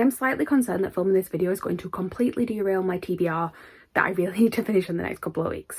am slightly concerned that filming this video is going to completely derail my TBR that I really need to finish in the next couple of weeks.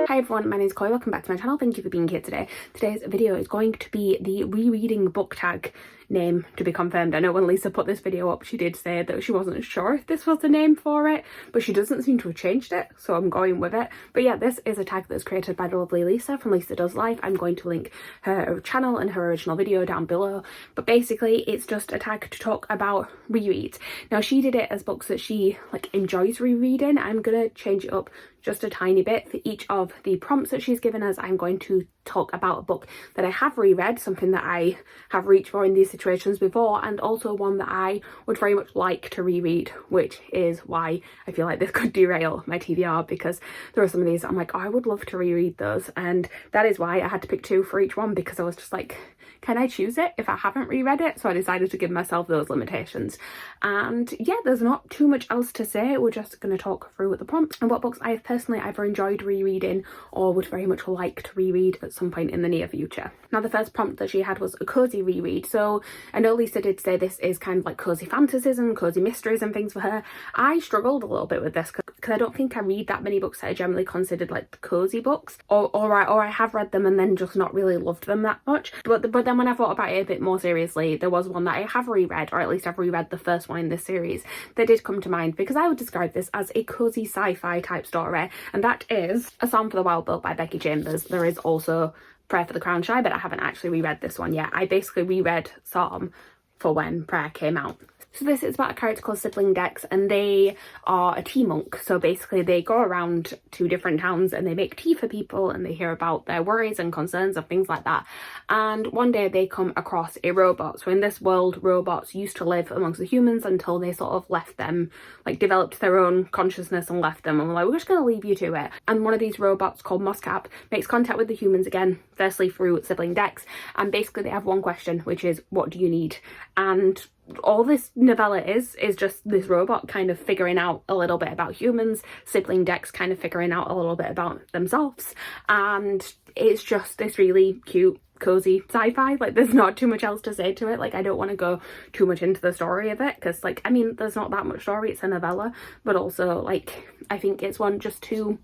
Hi everyone, my name is Chloe, welcome back to my channel. Thank you for being here today. Today's video is going to be the rereading book tag name to be confirmed. I know when Lisa put this video up, she did say that she wasn't sure if this was the name for it, but she doesn't seem to have changed it, so I'm going with it. But yeah, this is a tag that's created by the lovely Lisa from Lisa Does Life. I'm going to link her channel and her original video down below, but basically it's just a tag to talk about rereads. Now she did it as books that she enjoys rereading. I'm gonna change it up just a tiny bit. For each of the prompts that she's given us, I'm going to talk about a book that I have reread, something that I have reached for in these situations before, and also one that I would very much like to reread, which is why I feel like this could derail my TBR, because there are some of these I'm like, oh, I would love to reread those, and that is why I had to pick two for each one, because I was just like, can I choose it if I haven't reread it? So I decided to give myself those limitations. And yeah, there's not too much else to say. We're just going to talk through the prompts and what books I have personally either enjoyed rereading or would very much like to reread at some point in the near future. Now, the first prompt that she had was a cozy reread. So I know Lisa did say this is kind of like cozy fantasies and cozy mysteries and things for her. I struggled a little bit with this because I don't think I read that many books that are generally considered like the cozy books, or I have read them and then just not really loved them that much. But then when I thought about it a bit more seriously, there was one that I have reread, or at least I've reread the first one in this series, that did come to mind, because I would describe this as a cozy sci-fi type story, and that is A Psalm for the Wild Boat by Becky Chambers. There is also Prayer for the Crown Shy, but I haven't actually reread this one yet. I basically reread Psalm for when Prayer came out. So this is about a character called Sibling Dex, and they are a tea monk. So basically they go around to different towns and they make tea for people, and they hear about their worries and concerns and things like that. And one day they come across a robot. So in this world, robots used to live amongst the humans until they sort of left them, like developed their own consciousness and left them. And we're like, we're just going to leave you to it. And one of these robots called Moscap makes contact with the humans again, firstly through Sibling Dex. And basically they have one question, which is, what do you need? And all this novella is just this robot kind of figuring out a little bit about humans, Sibling Dex kind of figuring out a little bit about themselves, and it's just this really cute cozy sci-fi. Like, there's not too much else to say to it. Like, I don't want to go too much into the story of it, because like, I mean, there's not that much story, it's a novella, but also like, I think it's one just to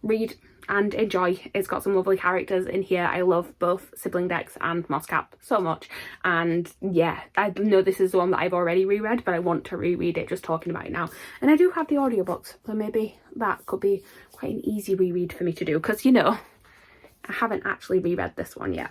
read and enjoy. It's got some lovely characters in here. I love both Sibling Dex and Moscap so much, and yeah, I know this is the one that I've already reread, but I want to reread it just talking about it now. And I do have the audiobooks, so maybe that could be quite an easy reread for me to do, because you know, I haven't actually reread this one yet.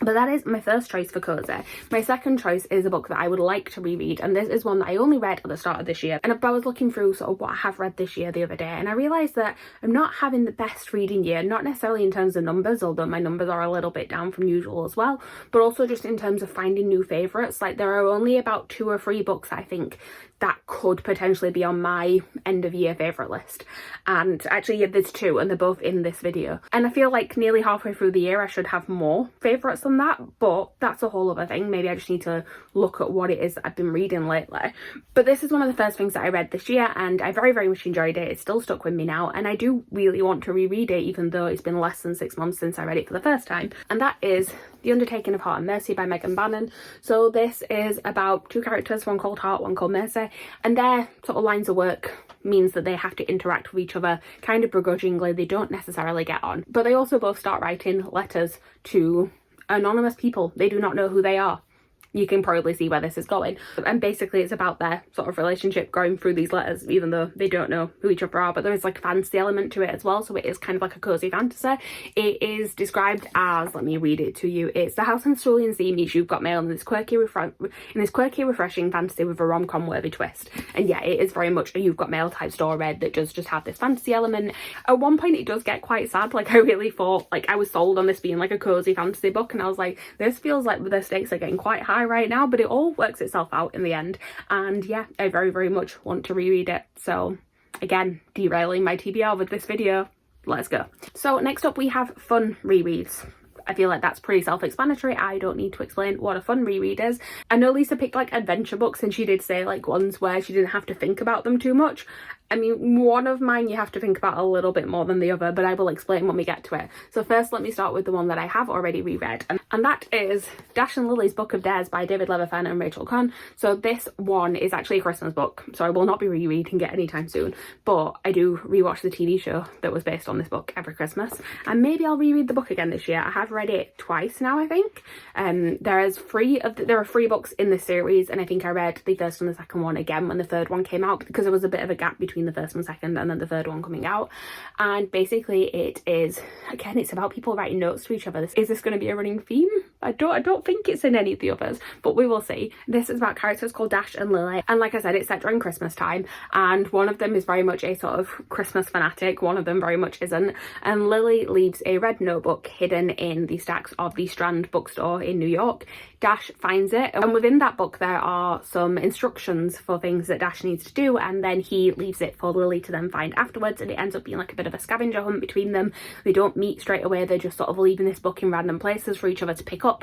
But that is my first choice for cozy. My second choice is a book that I would like to reread, and this is one that I only read at the start of this year. And I was looking through sort of what I have read this year the other day, and I realised that I'm not having the best reading year, not necessarily in terms of numbers, although my numbers are a little bit down from usual as well, but also just in terms of finding new favourites. Like, there are only about 2 or 3 books I think that could potentially be on my end of year favourite list. And actually, yeah, there's 2, and they're both in this video. And I feel like nearly halfway through the year I should have more favourites than that, but that's a whole other thing. Maybe I just need to look at what it is that I've been reading lately. But this is one of the first things that I read this year, and I very, very much enjoyed it. It's still stuck with me now, and I do really want to reread it, even though it's been less than 6 months since I read it for the first time. And that is The Undertaking of Heart and Mercy by Megan Bannon. So this is about 2 characters, one called Heart, one called Mercy, and their sort of lines of work means that they have to interact with each other kind of begrudgingly. They don't necessarily get on, but they also both start writing letters to anonymous people. They do not know who they are. You can probably see where this is going. And basically it's about their sort of relationship going through these letters, even though they don't know who each other are. But there is like a fantasy element to it as well, so it is kind of like a cozy fantasy. It is described as, let me read it to you, it's the House and Cerulean Sea meets You've Got Mail in this quirky, refreshing fantasy with a rom-com worthy twist. And yeah, it is very much a You've Got Mail type story that does just have this fantasy element. At one point it does get quite sad. Like, I really thought, like, I was sold on this being like a cozy fantasy book, and I was like, this feels like the stakes are getting quite high right now, but it all works itself out in the end. And yeah, I very, very much want to reread it. So again, derailing my TBR with this video. Let's go. So next up we have fun rereads. I feel like that's pretty self-explanatory. I don't need to explain what a fun reread is. I know Lisa picked like adventure books, and she did say like ones where she didn't have to think about them too much. I mean, one of mine you have to think about a little bit more than the other, but I will explain when we get to it. So first, let me start with the one that I have already reread, and that is Dash and Lily's Book of Dares by David Leviathan and Rachel Kahn. So this one is actually a Christmas book, so I will not be rereading it anytime soon, but I do rewatch the TV show that was based on this book every Christmas, and maybe I'll reread the book again this year. I have read it twice now, I think. There are 3 books in this series, and I think I read the first and the second one again when the third one came out, because there was a bit of a gap between the first and second and then the third one coming out. And basically it is, again, it's about people writing notes to each other. Is this going to be a running theme? I don't think it's in any of the others, but we will see. This is about characters called Dash and Lily, and like I said, it's set during Christmas time, and one of them is very much a sort of Christmas fanatic, one of them very much isn't, and Lily leaves a red notebook hidden in the stacks of the Strand bookstore in New York. Dash finds it, and within that book there are some instructions for things that Dash needs to do, and then he leaves it for Lily to then find afterwards, and it ends up being like a bit of a scavenger hunt between them. They don't meet straight away, they're just sort of leaving this book in random places for each other to pick up,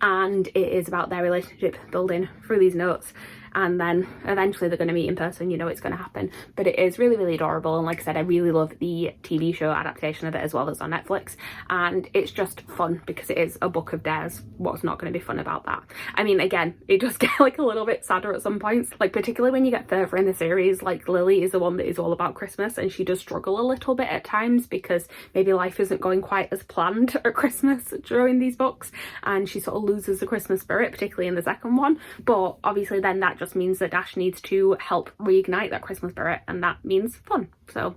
and it is about their relationship building through these notes. And then eventually they're going to meet in person, you know it's going to happen. But it is really, really adorable, and like I said, I really love the TV show adaptation of it as well that's on Netflix, and it's just fun because it is a book of dares. What's not going to be fun about that? I mean, again, it does get like a little bit sadder at some points, like particularly when you get further in the series. Like Lily is the one that is all about Christmas, and she does struggle a little bit at times because maybe life isn't going quite as planned at Christmas during these books, and she sort of loses the Christmas spirit, particularly in the second one. But obviously then that just means that Dash needs to help reignite that Christmas spirit, and that means fun. So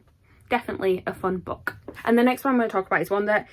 definitely a fun book. And the next one I'm going to talk about is one that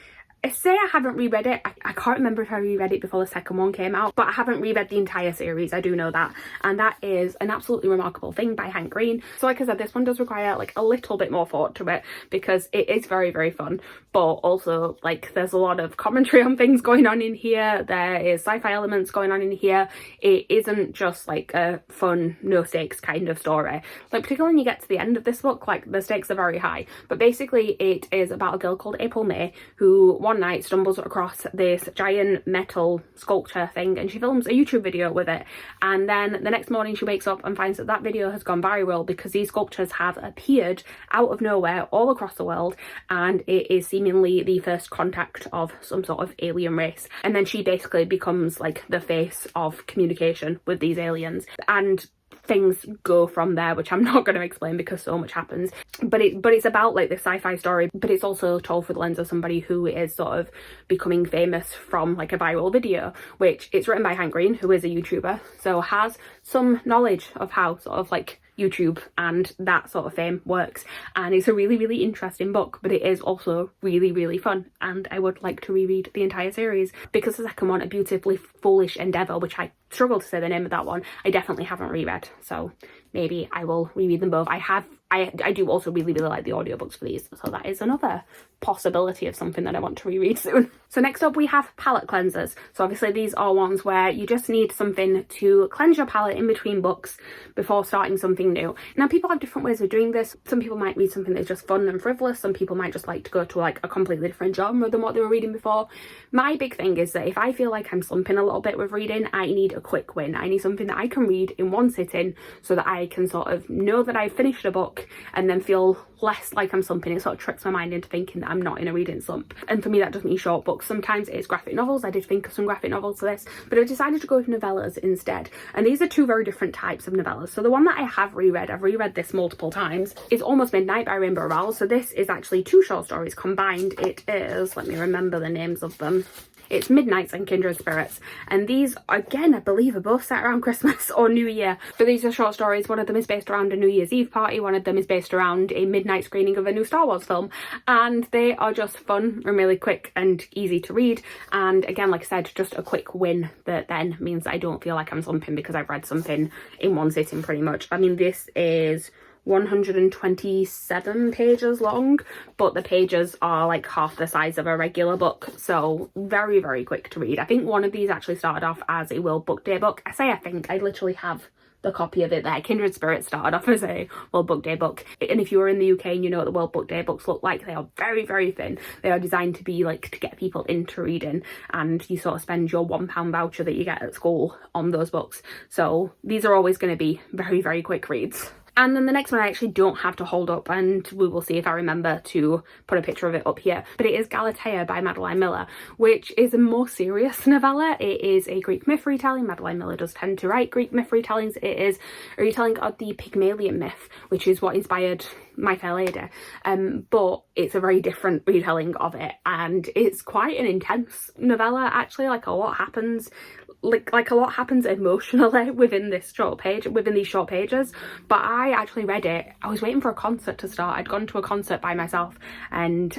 I say I haven't reread it. I can't remember if I reread it before the second one came out, but I haven't reread the entire series, I do know that. And that is An Absolutely Remarkable Thing by Hank Green. So like I said, this one does require like a little bit more thought to it because it is very, very fun, but also like there's a lot of commentary on things going on in here. There is sci-fi elements going on in here. It isn't just like a fun, no stakes kind of story. Like particularly when you get to the end of this book, like the stakes are very high. But basically it is about a girl called April May who one night stumbles across this giant metal sculpture thing, and she films a YouTube video with it, and then the next morning she wakes up and finds that that video has gone viral because these sculptures have appeared out of nowhere all across the world, and it is seemingly the first contact of some sort of alien race. And then she basically becomes like the face of communication with these aliens, and things go from there, which I'm not going to explain because so much happens. But it's about like this sci-fi story, but it's also told through the lens of somebody who is sort of becoming famous from like a viral video, which it's written by Hank Green, who is a YouTuber, so has some knowledge of how sort of like YouTube and that sort of fame works. And it's a really, really interesting book, but it is also really, really fun, and I would like to reread the entire series because the second one, A Beautifully Foolish Endeavour, which I struggle to say the name of that one, I definitely haven't reread, so maybe I will reread them both. I do also really, really like the audiobooks for these, so that is another possibility of something that I want to reread soon. So next up we have palette cleansers. So obviously these are ones where you just need something to cleanse your palette in between books before starting something new. Now people have different ways of doing this. Some people might read something that's just fun and frivolous, some people might just like to go to like a completely different genre than what they were reading before. My big thing is that if I feel like I'm slumping a little bit with reading, I need a quick win. I need something that I can read in one sitting so that I can sort of know that I've finished a book and then feel less like I'm slumping. It sort of tricks my mind into thinking that I'm not in a reading slump. And for me that does mean short books. Sometimes it's graphic novels. I did think of some graphic novels for this, but I decided to go with novellas instead. And these are two very different types of novellas. So the one that I have reread, I've reread this multiple times, is Almost Midnight by Rainbow Rowell. So this is actually two short stories combined. It is, let me remember the names of them. It's Midnights and Kindred Spirits, and these again I believe are both set around Christmas or New Year, but these are short stories. One of them is based around a New Year's Eve party, one of them is based around a midnight screening of a new Star Wars film, and they are just fun and really quick and easy to read. And again, like I said, just a quick win that then means I don't feel like I'm slumping because I've read something in one sitting pretty much. I mean, this is 127 pages long, but the pages are like half the size of a regular book, so very, very quick to read. I think one of these actually started off as a World Book Day book. I say I think, I literally have the copy of it there. Kindred Spirits started off as a World Book Day book, and if you were in the UK and you know what the World Book Day books look like, they are very, very thin. They are designed to be like to get people into reading, and you sort of spend your £1 voucher that you get at school on those books. So these are always going to be very, very quick reads. And then the next one I actually don't have to hold up, and we will see if I remember to put a picture of it up here, but it is Galatea by Madeline Miller, which is a more serious novella. It is a Greek myth retelling. Madeline Miller does tend to write Greek myth retellings. It is a retelling of the Pygmalion myth, which is what inspired My Fair Lady, but it's a very different retelling of it, and it's quite an intense novella actually. Like a lot happens, like a lot happens emotionally within these short pages. But I actually read it, I was waiting for a concert to start. I'd gone to a concert by myself, and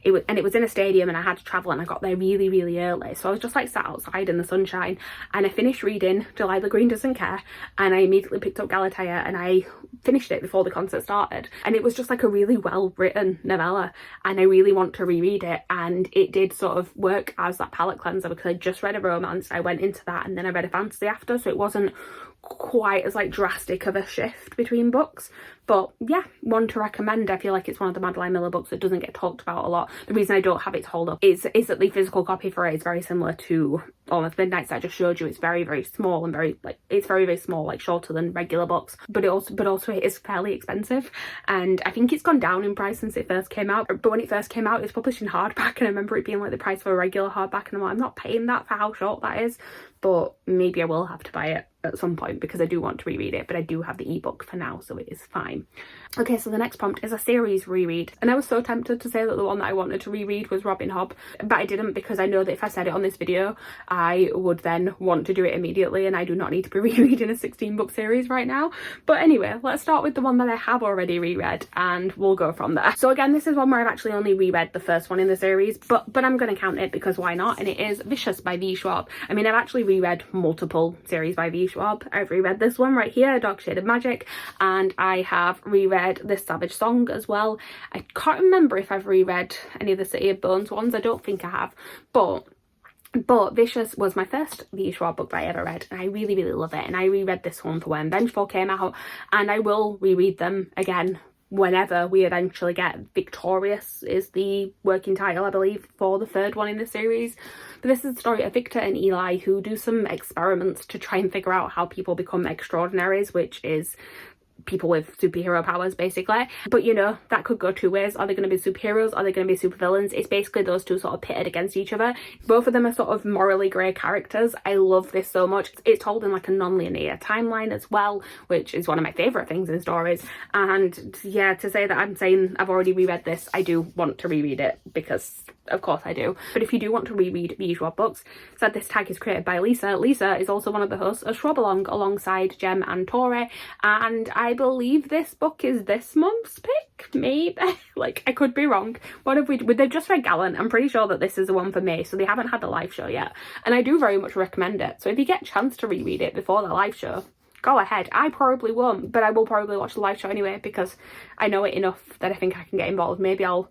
it was in a stadium, and I had to travel, and I got there really early, so I was just like sat outside in the sunshine, and I finished reading Delilah Green Doesn't Care, and I immediately picked up Galatea, and I finished it before the concert started. And it was just like a really well written novella, and I really want to reread it. And it did sort of work as that palate cleanser, because I just read a romance, I went into that, and then I read a fantasy after, so it wasn't quite as like drastic of a shift between books. But yeah, one to recommend. I feel like it's one of the Madeline Miller books that doesn't get talked about a lot. The reason I don't have it to hold up is that the physical copy for it is very similar to Almost Midnight that I just showed you. It's very small, and very small, like shorter than regular books, but also it is fairly expensive, and I think it's gone down in price since it first came out. But when it first came out, it was published in hardback, and I remember it being like the price of a regular hardback, and I'm like, I'm not paying that for how short that is. But maybe I will have to buy it at some point, because I do want to reread it, but I do have the ebook for now, so it is fine. Okay, so the next prompt is a series reread, and I was so tempted to say that the one that I wanted to reread was Robin Hobb, but I didn't, because I know that if I said it on this video, I would then want to do it immediately, and I do not need to be rereading a 16-book series right now. But anyway, let's start with the one that I have already reread, and we'll go from there. So again, this is one where I've actually only reread the first one in the series, but I'm going to count it, because why not? And it is Vicious by V. Schwab. I mean, I've actually reread multiple series by V. Schwab. I've reread this one right here, Dark Shade of Magic, and I have reread This Savage Song as well. I can't remember if I've reread any of the City of Bones ones. I don't think I have, but Vicious was my first V. Schwab book that I ever read, and I really love it. And I reread this one for when Vengeful came out, and I will reread them again whenever we eventually get Victorious is the working title, I believe, for the third one in the series. But this is the story of Victor and Eli, who do some experiments to try and figure out how people become extraordinaries, which is people with superhero powers basically. But you know, that could go two ways. Are they going to be superheroes? Are they going to be supervillains? It's basically those two sort of pitted against each other. Both of them are sort of morally grey characters. I love this so much. It's told in like a non-linear timeline as well, which is one of my favourite things in stories. And yeah, to say that I'm saying I've already reread this, I do want to reread it, because of course I do. But if you do want to reread the Schwab books, so this tag is created by Lisa. Lisa is also one of the hosts of Schwabalong alongside Jem and Tori, and I believe this book is this month's pick, maybe. Like, I could be wrong. What have they've just read Gallant. I'm pretty sure that this is the one for May, so they haven't had the live show yet, and I do very much recommend it. So if you get a chance to reread it before the live show, go ahead. I probably won't, but I will probably watch the live show anyway, because I know it enough that I think I can get involved. Maybe I'll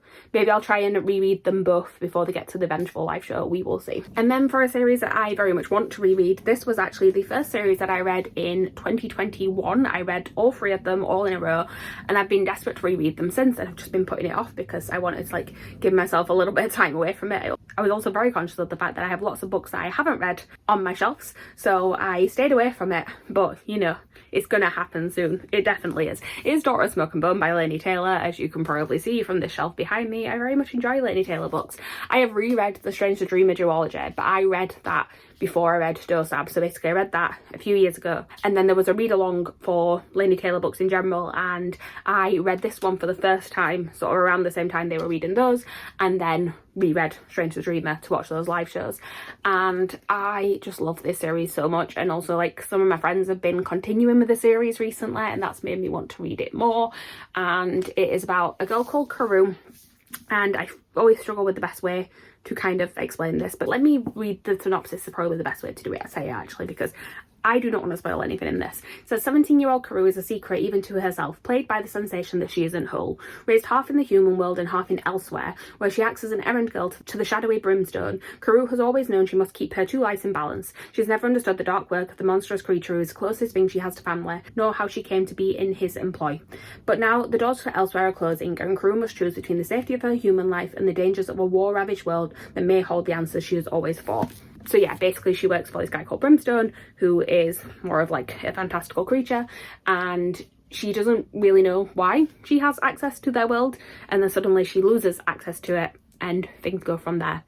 try and reread them both before they get to the Vengeful live show. We will see. And then for a series that I very much want to reread, this was actually the first series that I read in 2021. I read all three of them all in a row, and I've been desperate to reread them since, and I've just been putting it off because I wanted to like give myself a little bit of time away from it. I was also very conscious of the fact that I have lots of books that I haven't read on my shelves, so I stayed away from it. But you know, it's gonna happen soon. It definitely is. It is Daughter of Smoke and Bone by Laini Taylor, as you can probably see from this shelf behind me. I very much enjoy Laini Taylor books. I have reread The Strange the Dreamer duology, but I read that before I read Dosab, so basically I read that a few years ago, and then there was a read along for Laini Taylor books in general, and I read this one for the first time sort of around the same time they were reading those, and then reread Strange the Dreamer to watch those live shows. And I just love this series so much, and also like some of my friends have been continuing with the series recently, and that's made me want to read it more. And it is about a girl called Carew, and I always struggle with the best way to kind of explain this, but let me read the synopsis. Is probably the best way to do it, I say, actually, because I do not want to spoil anything in this. So 17-year-old Carew is a secret even to herself, plagued by the sensation that she isn't whole. Raised half in the human world and half in elsewhere, where she acts as an errand girl to the shadowy Brimstone, Carew has always known she must keep her two lives in balance. She's never understood the dark work of the monstrous creature who is the closest thing she has to family, nor how she came to be in his employ. But now the doors to elsewhere are closing, and Carew must choose between the safety of her human life and the dangers of a war-ravaged world that may hold the answers she has always fought. So yeah, basically she works for this guy called Brimstone, who is more of like a fantastical creature, and she doesn't really know why she has access to their world, and then suddenly she loses access to it and things go from there.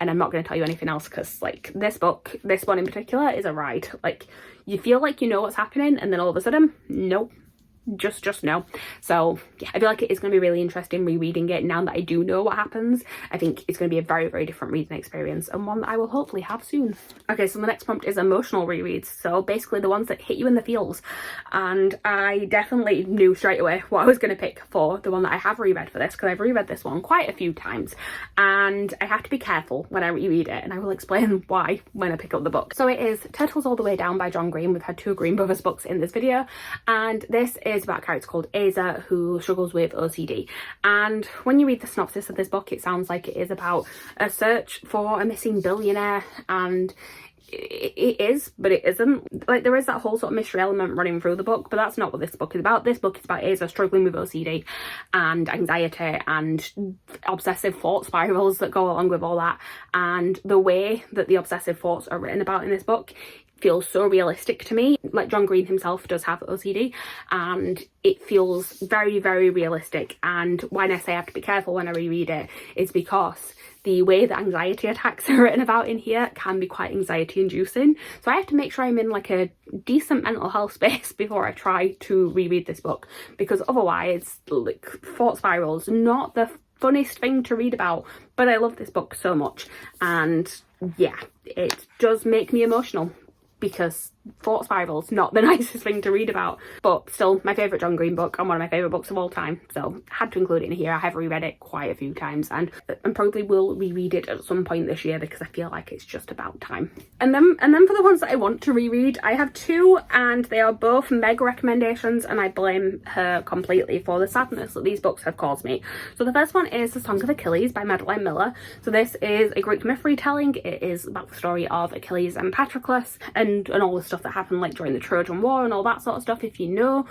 And I'm not going to tell you anything else because, like, this book, this one in particular, is a ride. Like, you feel like you know what's happening and then all of a sudden, nope. Just no. So yeah, I feel like it is going to be really interesting rereading it now that I do know what happens. I think it's going to be a very, very different reading experience, and one that I will hopefully have soon. Okay, so the next prompt is emotional rereads, so basically the ones that hit you in the feels. And I definitely knew straight away what I was going to pick for the one that I have reread for this, because I've reread this one quite a few times and I have to be careful when I reread it, and I will explain why when I pick up the book. So it is Turtles All the Way Down by John Green. We've had 2 Green Brothers books in this video, and this is about a character called Asa who struggles with OCD. And when you read the synopsis of this book, it sounds like it is about a search for a missing billionaire, and it is, but it isn't. Like, there is that whole sort of mystery element running through the book, but that's not what this book is about. This book is about Asa struggling with OCD and anxiety and obsessive thought spirals that go along with all that, and the way that the obsessive thoughts are written about in this book feels so realistic to me. Like, John Green himself does have OCD, and it feels very, very realistic. And when I say I have to be careful when I reread it, is because the way that anxiety attacks are written about in here can be quite anxiety inducing. So I have to make sure I'm in like a decent mental health space before I try to reread this book, because otherwise, like, thought spirals, not the funnest thing to read about. But I love this book so much, and yeah, it does make me emotional, because thought spirals, not the nicest thing to read about, but still my favourite John Green book and one of my favourite books of all time, so had to include it in here. I have reread it quite a few times and probably will reread it at some point this year, because I feel like it's just about time. And then for the ones that I want to reread, I have 2, and they are both Meg recommendations, and I blame her completely for the sadness that these books have caused me. So the first one is The Song of Achilles by Madeline Miller. So this is a Greek myth retelling. It is about the story of Achilles and Patroclus and all the stuff that happened like during the Trojan War and all that sort of stuff. If you know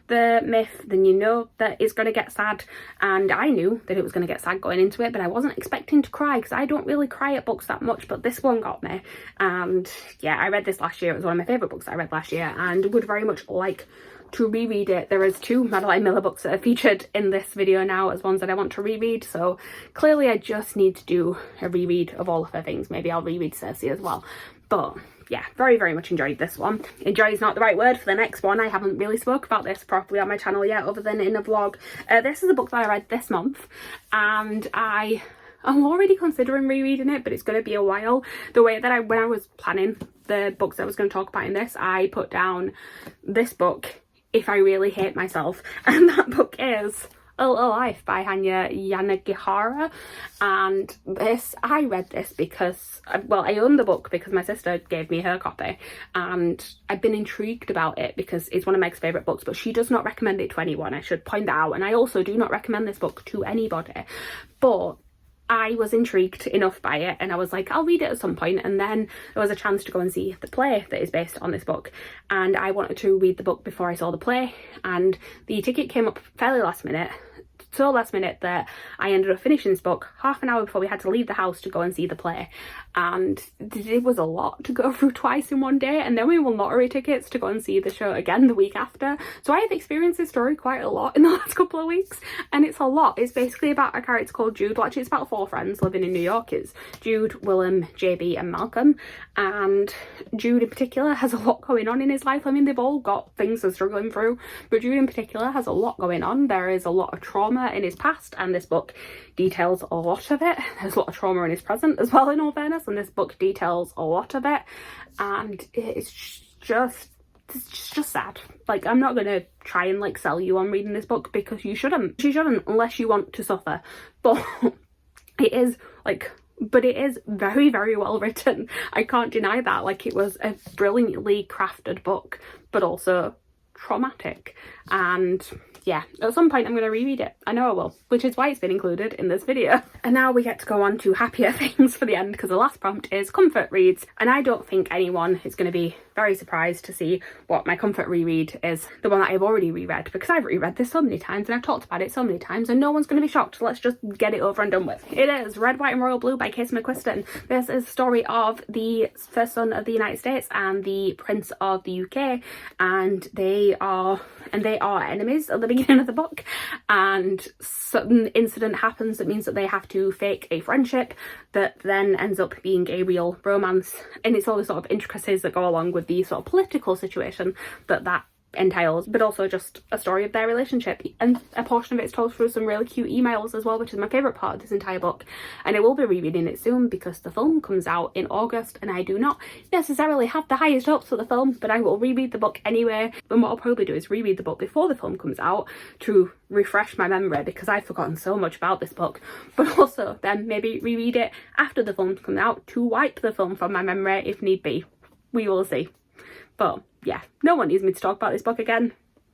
the myth, then you know that it's going to get sad, and I knew that it was going to get sad going into it, but I wasn't expecting to cry, because I don't really cry at books that much, but this one got me. And yeah, I read this last year. It was one of my favourite books that I read last year, and would very much like to reread it. There is 2 Madeline Miller books that are featured in this video now as ones that I want to reread, so clearly I just need to do a reread of all of her things. Maybe I'll reread Circe as well. But yeah, very, very much enjoyed this one. Enjoy is not the right word for the next one. I haven't really spoke about this properly on my channel yet, other than in a vlog. This is a book that I read this month, and I'm already considering rereading it, but it's going to be a while. The way that when I was planning the books I was going to talk about in this, I put down this book, If I Really Hate Myself, and that book is A Little Life by Hanya Yanagihara. And this, I read this because, well, I own the book because my sister gave me her copy, and I've been intrigued about it because it's one of Meg's favourite books, but she does not recommend it to anyone. I should point that out. And I also do not recommend this book to anybody, but I was intrigued enough by it, and I was like, I'll read it at some point. And then there was a chance to go and see the play that is based on this book, and I wanted to read the book before I saw the play, and the ticket came up fairly last minute. So last minute that I ended up finishing this book half an hour before we had to leave the house to go and see the play, and it was a lot to go through twice in one day. And then we won lottery tickets to go and see the show again the week after, so I have experienced this story quite a lot in the last couple of weeks, and it's a lot. It's basically about a character called Jude. Well, actually it's about 4 friends living in New York. It's Jude, Willem, JB and Malcolm, and Jude in particular has a lot going on in his life. I mean, they've all got things they're struggling through, but Jude in particular has a lot going on. There is a lot of trauma in his past, and this book details a lot of it. There's a lot of trauma in his present as well, in all fairness, and this book details a lot of it, and it's just sad. Like, I'm not gonna try and like sell you on reading this book, because you shouldn't unless you want to suffer, but it is very, very well written. I can't deny that. Like, it was a brilliantly crafted book, but also traumatic. And yeah, at some point I'm going to reread it. I know I will, which is why it's been included in this video. And now we get to go on to happier things for the end, because the last prompt is comfort reads. And I don't think anyone is going to be very surprised to see what my comfort reread is, the one that I've already reread, because I've reread this so many times and I've talked about it so many times, and no one's going to be shocked. So let's just get it over and done with. It is Red, White and Royal Blue by Casey McQuiston. This is the story of the first son of the United States and the Prince of the UK, and they are enemies at the beginning of the book, and sudden incident happens that means that they have to fake a friendship that then ends up being a real romance, and it's all the sort of intricacies that go along with the sort of political situation that entails, but also just a story of their relationship. And a portion of it is told through some really cute emails as well, which is my favourite part of this entire book. And I will be rereading it soon because the film comes out in August, and I do not necessarily have the highest hopes for the film, but I will reread the book anyway. And what I'll probably do is reread the book before the film comes out to refresh my memory, because I've forgotten so much about this book, but also then maybe reread it after the film comes out to wipe the film from my memory if need be. We will see. But yeah, no one needs me to talk about this book again.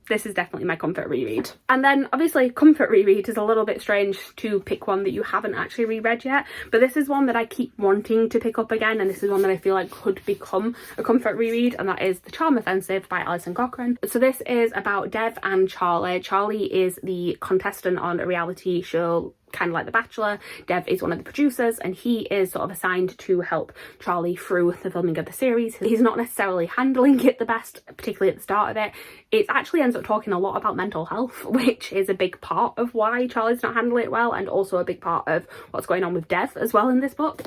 This is definitely my comfort reread. And then obviously comfort reread is a little bit strange to pick one that you haven't actually reread yet, but this is one that I keep wanting to pick up again, and this is one that I feel like could become a comfort reread, and that is The Charm Offensive by Alison Cochrane. So this is about Dev and Charlie. Charlie is the contestant on a reality show kind of like The Bachelor. Dev is one of the producers, and he is sort of assigned to help Charlie through the filming of the series. He's not necessarily handling it the best, particularly at the start of it. It actually ends up talking a lot about mental health, which is a big part of why Charlie's not handling it well, and also a big part of what's going on with Dev as well in this book.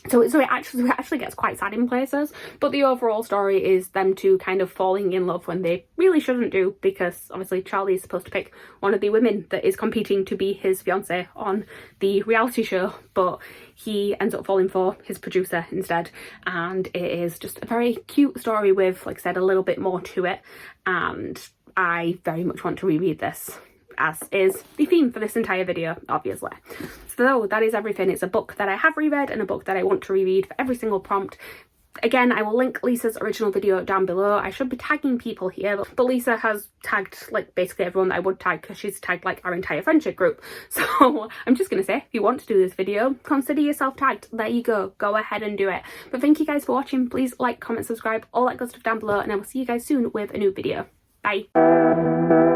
So it actually gets quite sad in places, but the overall story is them two kind of falling in love when they really shouldn't do, because obviously Charlie is supposed to pick one of the women that is competing to be his fiancée on the reality show, but he ends up falling for his producer instead. And it is just a very cute story with, like I said, a little bit more to it, and I very much want to reread this, as is the theme for this entire video, obviously. So that is everything. It's a book that I have reread and a book that I want to reread for every single prompt. Again, I will link Lisa's original video down below. I should be tagging people here, but Lisa has tagged like basically everyone that I would tag, because she's tagged like our entire friendship group. So I'm just going to say, if you want to do this video, consider yourself tagged. There you go. Go ahead and do it. But thank you guys for watching. Please like, comment, subscribe, all that good stuff down below, and I will see you guys soon with a new video. Bye.